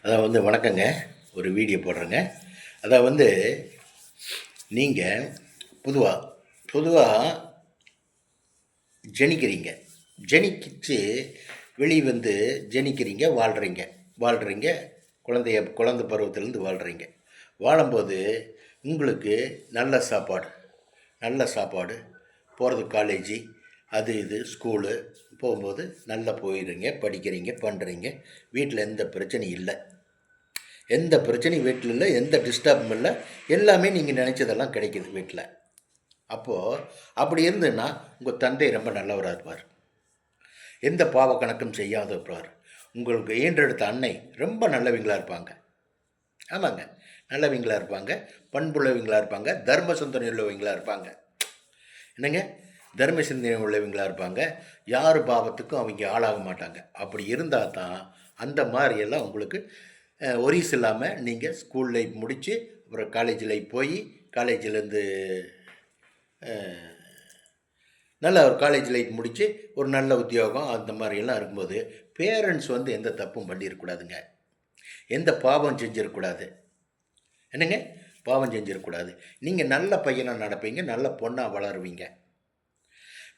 அதான் வணக்கங்க. ஒரு வீடியோ போடுறேங்க. அதான் நீங்கள் பொதுவாக ஜனிக்கிறீங்க. ஜனிக்கிச்சு வெளியே ஜனிக்கிறீங்க, வாழ்கிறீங்க. குழந்தை பருவத்திலேருந்து வாழ்கிறீங்க. வாழும்போது உங்களுக்கு நல்ல சாப்பாடு போகிறது காலேஜு, அது இது ஸ்கூலு போகும்போது நல்லா போயிடுறீங்க, படிக்கிறீங்க, பண்ணுறீங்க. வீட்டில் எந்த பிரச்சனையும் இல்லை, வீட்டில் இல்லை, எந்த டிஸ்டர்பும் இல்லை. எல்லாமே நீங்கள் நினச்சதெல்லாம் கிடைக்கிது வீட்டில். அப்போது அப்படி இருந்துன்னா உங்கள் தந்தை ரொம்ப நல்லவராக இருப்பார், எந்த பாவ கணக்கும் செய்யாத இருப்பார். உங்களுக்கு ஈன்றெடுத்த அன்னை ரொம்ப நல்லவங்களாக இருப்பாங்க. ஆமாங்க, நல்லவங்களாக இருப்பாங்க, பண்புள்ளவங்களாக இருப்பாங்க, தர்ம சிந்தனை உள்ளவங்களாக இருப்பாங்க. என்னங்க, தர்ம சிந்தனை உள்ளவங்களாக இருப்பாங்க. யார் பாவத்துக்கும் அவங்க ஆளாக மாட்டாங்க. அப்படி இருந்தால் தான் அந்த மாதிரியெல்லாம் உங்களுக்கு ஒரிஸ் இல்லாமல் நீங்கள் ஸ்கூல் லைஃப் முடித்து அப்புறம் காலேஜ் லைஃப் போய் காலேஜிலேருந்து நல்ல ஒரு காலேஜ் லைஃப் முடித்து ஒரு நல்ல உத்தியோகம் அந்த மாதிரியெல்லாம் இருக்கும்போது பேரண்ட்ஸ் எந்த தப்பும் பண்ணிடக்கூடாதுங்க, எந்த பாவம் செஞ்சிடக்கூடாது. என்னங்க, பாவம் செஞ்சிடக்கூடாது. நீங்கள் நல்ல பையனாக நடப்பீங்க, நல்ல பொண்ணாக வளருவீங்க.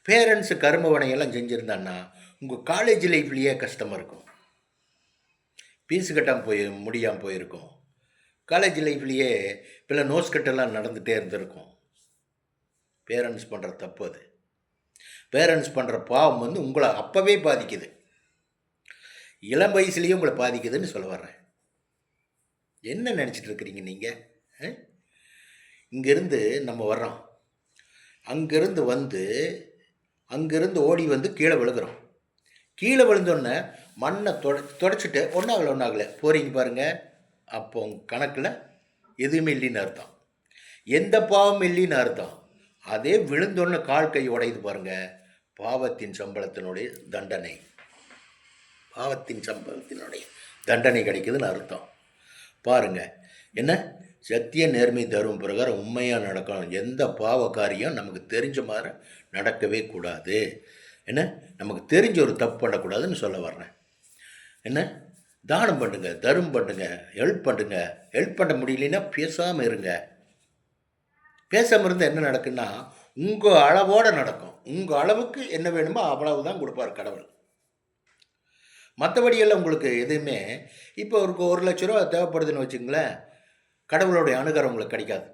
பேரண்ட்ஸு கரும வினையெல்லாம் செஞ்சுருந்தான்னா உங்கள் காலேஜ் லைஃப்லேயே கஷ்டமாக இருக்கும், ஃபீஸு கட்டாமல் முடியாமல் போயிருக்கும். காலேஜ் லைஃப்லேயே பிள்ளை நோஸ் கட்டெல்லாம் நடந்துகிட்டே இருந்திருக்கும். பேரண்ட்ஸ் பண்ணுற தப்பு அது. பேரண்ட்ஸ் பண்ணுற பாவம் உங்களை அப்போவே பாதிக்குது, இளம் வயசுலேயே உங்களை பாதிக்குதுன்னு சொல்ல வர்றேன். என்ன நினச்சிட்டு இருக்கிறீங்க நீங்கள்? இங்கேருந்து நம்ம வர்றோம், அங்கேருந்து ஓடி கீழே விழுகிறோம். கீழே விழுந்தோடனே மண்ணை தொடச்சிட்டு ஒன்றாகலை போகிறீங்க பாருங்கள். அப்போ கணக்கில் எதுவுமே இல்லைன்னு அர்த்தம், எந்த பாவம் இல்லைன்னு அர்த்தம். அதே விழுந்தோடனே கால் கை உடையுது பாருங்கள், பாவத்தின் சம்பளத்தினுடைய தண்டனை கிடைக்குதுன்னு அர்த்தம். பாருங்கள், என்ன சத்திய நேர்மை தரும் பிரகாரம் உண்மையாக நடக்கணும். எந்த பாவ காரியம் நமக்கு தெரிஞ்ச மாதிரி நடக்கவே கூடாது. என்ன, நமக்கு தெரிஞ்ச ஒரு தப்பு பண்ணக்கூடாதுன்னு சொல்ல வர்றேன். என்ன, தானம் பண்ணுங்க, தர்மம் பண்ணுங்க, ஹெல்ப் பண்ணுங்க. ஹெல்ப் பண்ண முடியலன்னா பேசாமல் இருங்க. பேசாமல் இருந்தால் என்ன நடக்குன்னா உங்கள் அளவோடு நடக்கும். உங்கள் அளவுக்கு என்ன வேணுமோ அவ்வளவு தான் கொடுப்பார் கடவுள். மற்றபடியெல்லாம் உங்களுக்கு எதுவுமே இப்போ ஒரு 1 லட்ச ரூபா தேவைப்படுதுன்னு வச்சுங்களேன், கடவுளுடைய அனுகிரகம் உங்களுக்கு கிடைக்காது.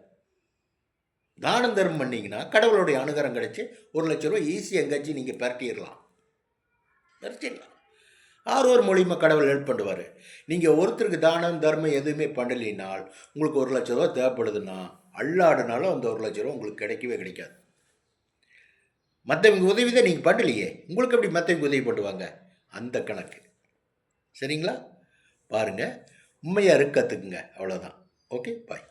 தானம் தர்மம் பண்ணிங்கன்னா கடவுளுடைய அனுகிரகம் கிடைச்சி 1 லட்ச ரூபா ஈஸியாக எங்கேயாச்சும் நீங்கள் பரட்டிடலாம். ஒரு மூலியமாக கடவுள் ஹெல்ப் பண்ணுவார். நீங்கள் ஒருத்தருக்கு தானம் தர்மம் எதுவுமே பண்ணலினால் உங்களுக்கு 1 லட்ச ரூபா தேவைப்படுதுன்னா அல்லாடுனாலும் அந்த 1 லட்ச ரூபா உங்களுக்கு கிடைக்கவே கிடைக்காது. மற்றவங்க உதவி தான் நீங்கள் பண்ணலையே, உங்களுக்கு எப்படி மற்றவங்க உதவி பண்ணுவாங்க? அந்த கணக்கு. சரிங்களா? பாருங்கள், உண்மையாக கற்றுக்குங்க. அவ்வளோதான். ஓகே, பாய்.